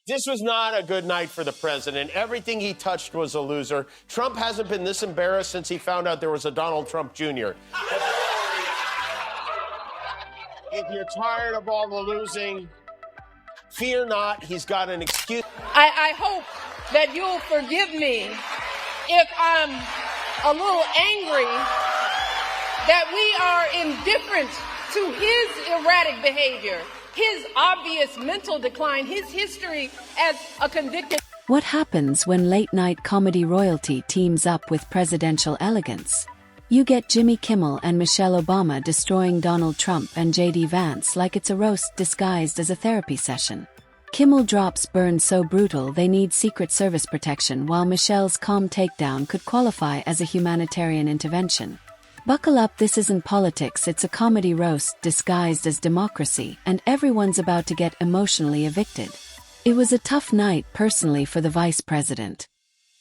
This was not a good night for the president. Everything he touched was a loser. Trump hasn't been this embarrassed since he found out there was a Donald Trump Jr. If you're tired of all the losing, fear not, he's got an excuse. I hope that you'll forgive me if I'm a little angry that we are indifferent to his erratic behavior, his obvious mental decline, his history as a convicted. What happens when late-night comedy royalty teams up with presidential elegance? You get Jimmy Kimmel and Michelle Obama destroying Donald Trump and J.D. Vance like it's a roast disguised as a therapy session. Kimmel drops burn so brutal they need Secret Service protection, while Michelle's calm takedown could qualify as a humanitarian intervention. Buckle up, this isn't politics, it's a comedy roast disguised as democracy, and everyone's about to get emotionally evicted. It was a tough night personally for the vice president.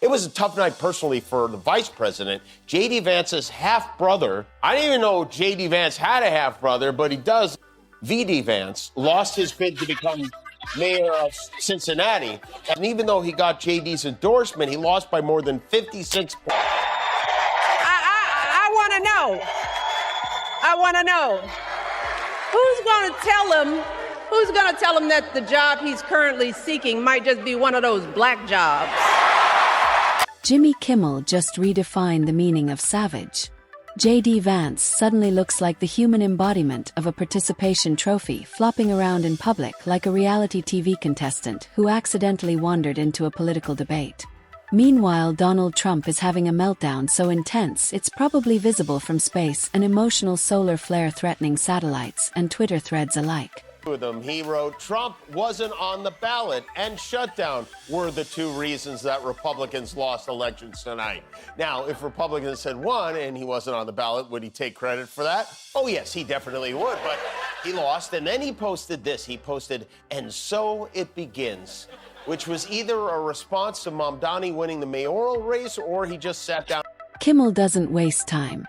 It was a tough night personally for the vice president. J.D. Vance's half-brother, I didn't even know J.D. Vance had a half-brother, but he does. V.D. Vance lost his bid to become mayor of Cincinnati. And even though he got J.D.'s endorsement, he lost by more than 56 points. I want to know who's going to tell him that the job he's currently seeking might just be one of those black jobs. Jimmy Kimmel just redefined the meaning of savage. J.D. Vance suddenly looks like the human embodiment of a participation trophy flopping around in public like a reality TV contestant who accidentally wandered into a political debate. Meanwhile, Donald Trump is having a meltdown so intense it's probably visible from space, an emotional solar flare threatening satellites and Twitter threads alike. With him, he wrote, Trump wasn't on the ballot and shutdown were the two reasons that Republicans lost elections tonight. Now, if Republicans had won and he wasn't on the ballot, would he take credit for that? Oh, yes, he definitely would, but he lost. And then he posted this. He posted, and so it begins, which was either a response to Mamdani winning the mayoral race or he just sat down. Kimmel doesn't waste time.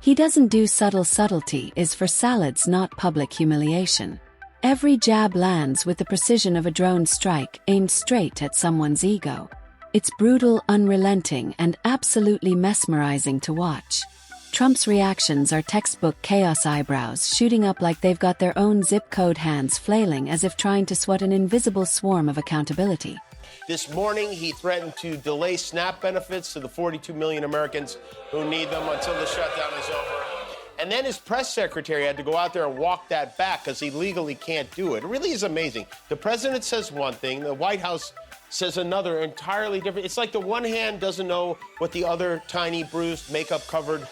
He doesn't do subtlety is for salads, not public humiliation. Every jab lands with the precision of a drone strike aimed straight at someone's ego. It's brutal, unrelenting, and absolutely mesmerizing to watch. Trump's reactions are textbook chaos, eyebrows shooting up like they've got their own zip code, hands flailing as if trying to swat an invisible swarm of accountability. This morning, he threatened to delay SNAP benefits to the 42 million Americans who need them until the shutdown is over. And then his press secretary had to go out there and walk that back because he legally can't do it. It really is amazing. The president says one thing, the White House says another, entirely different. It's like the one hand doesn't know what the other tiny, bruised, makeup-covered,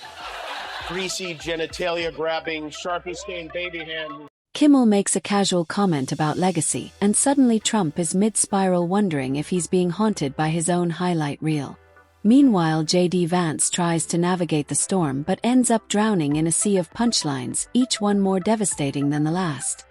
greasy, genitalia-grabbing, Sharpie-stained baby hand. Kimmel makes a casual comment about legacy, and suddenly Trump is mid-spiral wondering if he's being haunted by his own highlight reel. Meanwhile, J.D. Vance tries to navigate the storm but ends up drowning in a sea of punchlines, each one more devastating than the last.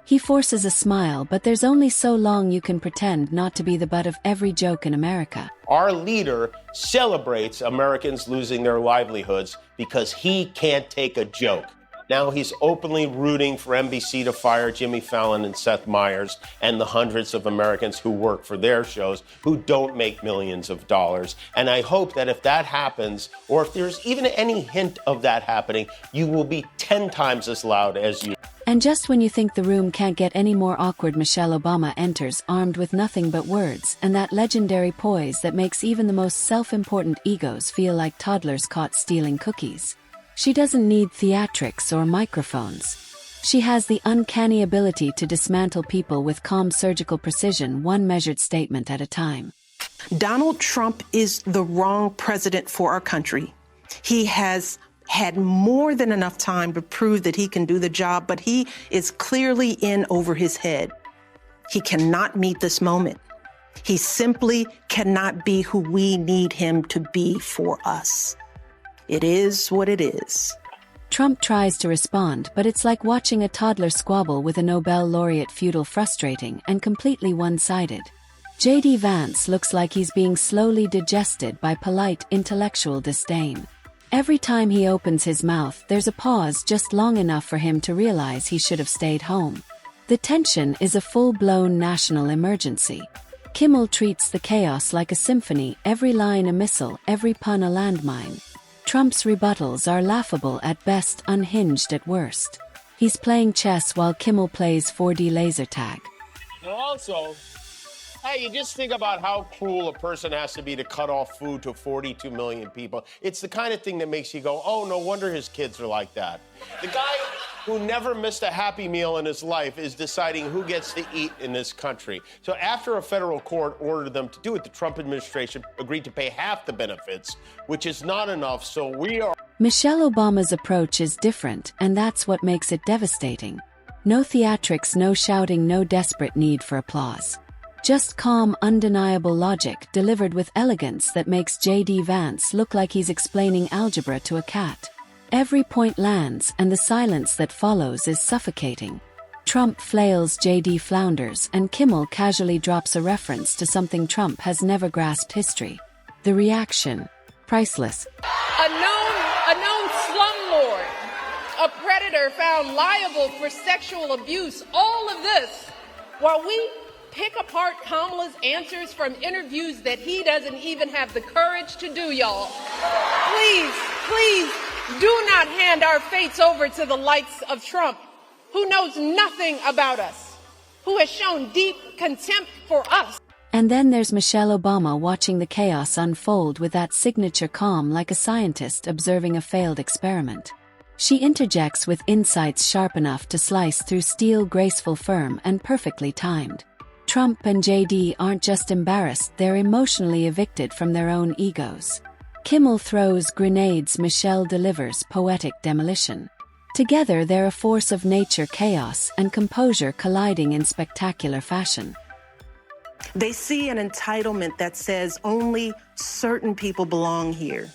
He forces a smile, but there's only so long you can pretend not to be the butt of every joke in America. Our leader celebrates Americans losing their livelihoods because he can't take a joke. Now he's openly rooting for NBC to fire Jimmy Fallon and Seth Meyers and the hundreds of Americans who work for their shows who don't make millions of dollars. And I hope that if that happens, or if there's even any hint of that happening, you will be 10 times as loud as you. And just when you think the room can't get any more awkward, Michelle Obama enters armed with nothing but words and that legendary poise that makes even the most self-important egos feel like toddlers caught stealing cookies. She doesn't need theatrics or microphones. She has the uncanny ability to dismantle people with calm surgical precision, one measured statement at a time. Donald Trump is the wrong president for our country. He has had more than enough time to prove that he can do the job, but he is clearly in over his head. He cannot meet this moment. He simply cannot be who we need him to be for us. It is what it is. Trump tries to respond, but it's like watching a toddler squabble with a Nobel laureate, futile, frustrating, and completely one-sided. J.D. Vance looks like he's being slowly digested by polite, intellectual disdain. Every time he opens his mouth, there's a pause just long enough for him to realize he should have stayed home. The tension is a full-blown national emergency. Kimmel treats the chaos like a symphony, every line a missile, every pun a landmine. Trump's rebuttals are laughable at best, unhinged at worst. He's playing chess while Kimmel plays 4D laser tag. And also, hey, you just think about how cruel a person has to be to cut off food to 42 million people. It's the kind of thing that makes you go, oh, no wonder his kids are like that. The guy who never missed a Happy Meal in his life is deciding who gets to eat in this country. So after a federal court ordered them to do it, the Trump administration agreed to pay half the benefits, which is not enough, so we are... Michelle Obama's approach is different, and that's what makes it devastating. No theatrics, no shouting, no desperate need for applause. Just calm, undeniable logic delivered with elegance that makes J.D. Vance look like he's explaining algebra to a cat. Every point lands, and the silence that follows is suffocating. Trump flails, J.D. flounders, and Kimmel casually drops a reference to something Trump has never grasped: history. The reaction, priceless. A known slumlord, a predator found liable for sexual abuse, all of this while we pick apart Kamala's answers from interviews that he doesn't even have the courage to do, y'all. Please, do not hand our fates over to the likes of Trump, who knows nothing about us, who has shown deep contempt for us. And then there's Michelle Obama watching the chaos unfold with that signature calm, like a scientist observing a failed experiment. She interjects with insights sharp enough to slice through steel, graceful, firm, and perfectly timed. Trump and JD aren't just embarrassed, they're emotionally evicted from their own egos. Kimmel throws grenades, Michelle delivers poetic demolition. Together they're a force of nature, chaos and composure colliding in spectacular fashion. They see an entitlement that says only certain people belong here.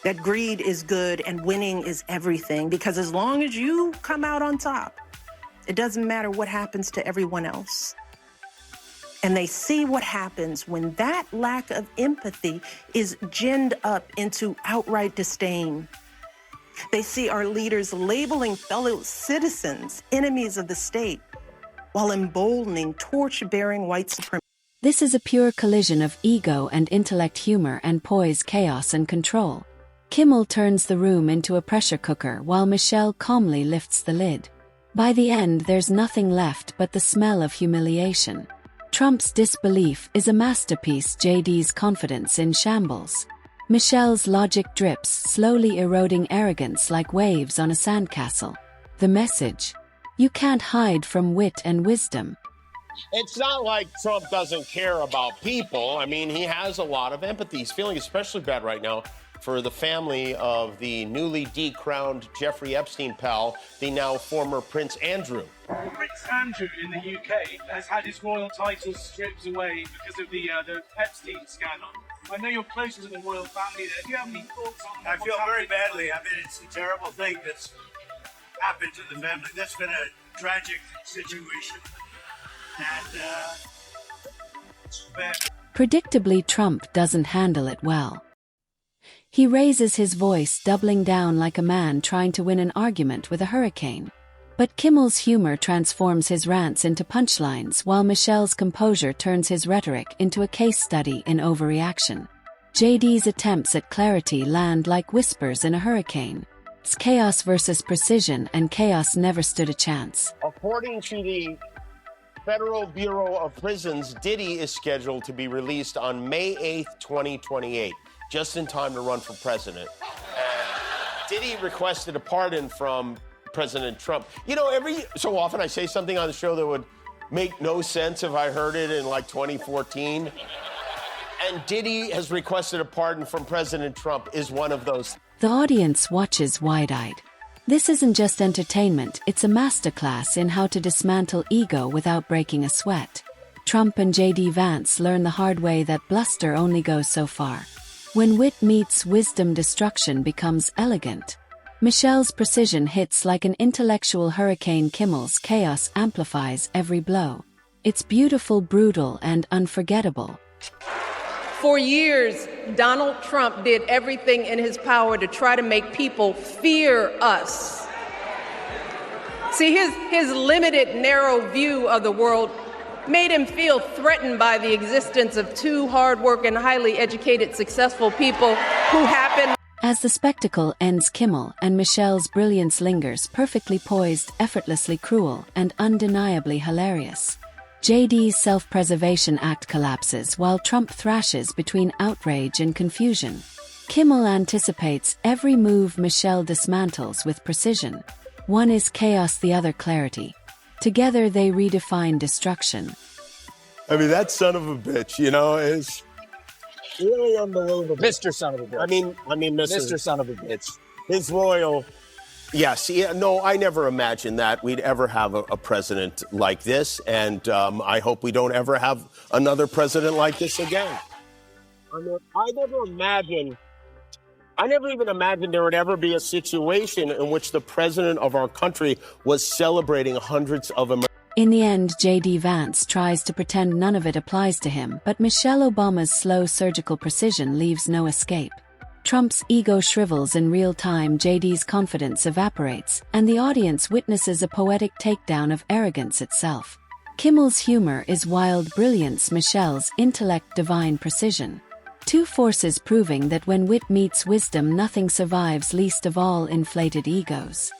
That greed is good and winning is everything, because as long as you come out on top, it doesn't matter what happens to everyone else. And they see what happens when that lack of empathy is ginned up into outright disdain. They see our leaders labeling fellow citizens enemies of the state while emboldening torch-bearing white supremacy. This is a pure collision of ego and intellect, humor and poise, chaos and control. Kimmel turns the room into a pressure cooker while Michelle calmly lifts the lid. By the end, there's nothing left but the smell of humiliation. Trump's disbelief is a masterpiece, JD's confidence in shambles. Michelle's logic drips, slowly eroding arrogance like waves on a sandcastle. The message: you can't hide from wit and wisdom. It's not like Trump doesn't care about people. I mean, he has a lot of empathy. He's feeling especially bad right now for the family of the newly decrowned Jeffrey Epstein pal, the now former Prince Andrew. Prince Andrew in the UK has had his royal titles stripped away because of the Epstein scandal. I know you're closer to the royal family there. Do you have any thoughts on that? I feel very badly. I mean, it's a terrible thing that's happened to the family. That's been a tragic situation. And it's bad. Predictably, Trump doesn't handle it well. He raises his voice, doubling down like a man trying to win an argument with a hurricane. But Kimmel's humor transforms his rants into punchlines, while Michelle's composure turns his rhetoric into a case study in overreaction. JD's attempts at clarity land like whispers in a hurricane. It's chaos versus precision, and chaos never stood a chance. According to the Federal Bureau of Prisons, Diddy is scheduled to be released on May 8th, 2028, just in time to run for president. And Diddy requested a pardon from President Trump. You know, every so often I say something on the show that would make no sense if I heard it in like 2014. And Diddy has requested a pardon from President Trump is one of those. The audience watches wide-eyed. This isn't just entertainment, it's a masterclass in how to dismantle ego without breaking a sweat. Trump and J.D. Vance learn the hard way that bluster only goes so far. When wit meets wisdom, destruction becomes elegant. Michelle's precision hits like an intellectual hurricane. Kimmel's chaos amplifies every blow. It's beautiful, brutal, and unforgettable. For years, Donald Trump did everything in his power to try to make people fear us. See, his limited, narrow view of the world made him feel threatened by the existence of two hard-working, highly educated, successful people who happen. As the spectacle ends, Kimmel and Michelle's brilliance lingers, perfectly poised, effortlessly cruel, and undeniably hilarious. JD's self-preservation act collapses while Trump thrashes between outrage and confusion. Kimmel anticipates every move Michelle dismantles with precision. One is chaos, the other clarity. Together they redefine destruction. I mean, that son of a bitch, you know, is really unbelievable. Mr. Son of a Bitch. I mean, Mr. Son of a Bitch. His loyal. Yes, yeah, no, I never imagined that we'd ever have a president like this, and I hope we don't ever have another president like this again. I mean, I never even imagined there would ever be a situation in which the president of our country was celebrating hundreds of Americans. In the end, J.D. Vance tries to pretend none of it applies to him, but Michelle Obama's slow surgical precision leaves no escape. Trump's ego shrivels in real time, J.D.'s confidence evaporates, and the audience witnesses a poetic takedown of arrogance itself. Kimmel's humor is wild brilliance, Michelle's intellect divine precision. Two forces proving that when wit meets wisdom, nothing survives, least of all inflated egos.